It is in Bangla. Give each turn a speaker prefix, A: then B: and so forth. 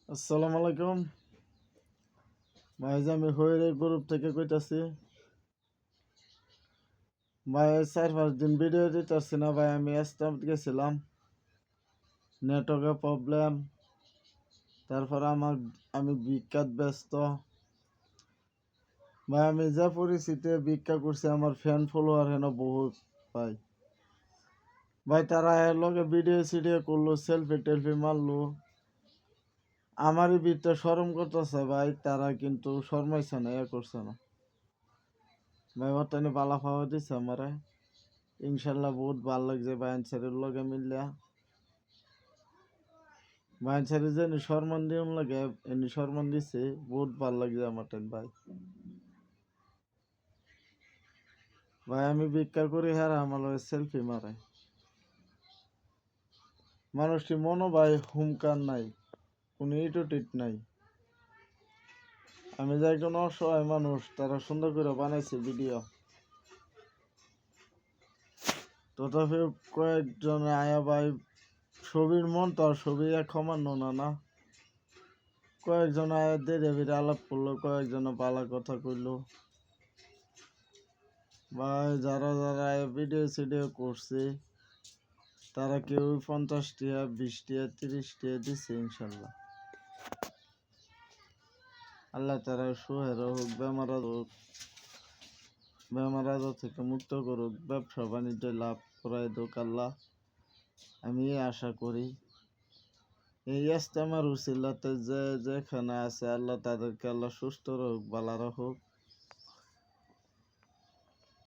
A: আসসালামু আলাইকুম ভাই, আমি হইরের গ্রুপ থেকে কইতাছি। ভাই 4-5 দিন ভিডিও দিতেছি না ভাই, আমি স্টাম্প গেছিলাম, নেটওয়ার্কের প্রবলেম। তারপর আমি ভিক্ষাত ব্যস্ত। ভাই আমি যে পরিস্থিতিতে ভিক্ষা করছি, আমার ফ্যান ফলোয়ার হেন বহুত। ভাই ভাই তারা এর লগে ভিডিও সিডিও করলো, সেলফি টেলফি মারলো, আমারই ভিতরে শরম করতেছে ভাই। তারা কিন্তু শরমাইছে না, করছে না ভাই। বর্তমানে বালা পাওয়া দিছে আমারে, ইনশাল্লাহ বহুত ভাল লাগছে বাইনসারের লগে মিললা। বাইনসারের যে সম্মান দিন লাগে এমনি সম্মান দিছে, বহুত ভাল লাগছে আমার টাইম ভাই। ভাই আমি ভিক্ষা করি, হ্যাঁ আমার লগে সেলফি মারে। মানুষটি মনো ভাই হুমকার নাই, কোনো ইটোটিট নাই। আমি যে একজন অসহায় মানুষ, তারা সুন্দর করে বানাইছে ভিডিও। তথাপি কয়েকজন আয়া ভাই, ছবির মন তো আর ছবি এক সমান না। কয়েকজন আয়া ধীরে ধীরে আলাপ করলো, কয়েকজন পালা কথা কইলো। ভাই যারা যারা ভিডিও সিডিও করছে, তারা কেউ 50 টাকা 20 টাকা 30 টাকা দিচ্ছে। ইনশাল্লাহ আল্লাহ তারা সুহের হোক, বেমার আজার থেকে মুক্ত করুক, ব্যবসা বাণিজ্য লাভ করাই হোক আল্লাহ, আমি আশা করি। এই ইস্তেমার উসিলাতে যে যেখানে আছে, আল্লাহ তাদেরকে আল্লাহ সুস্থ রাখুক, ভালো রাখুক।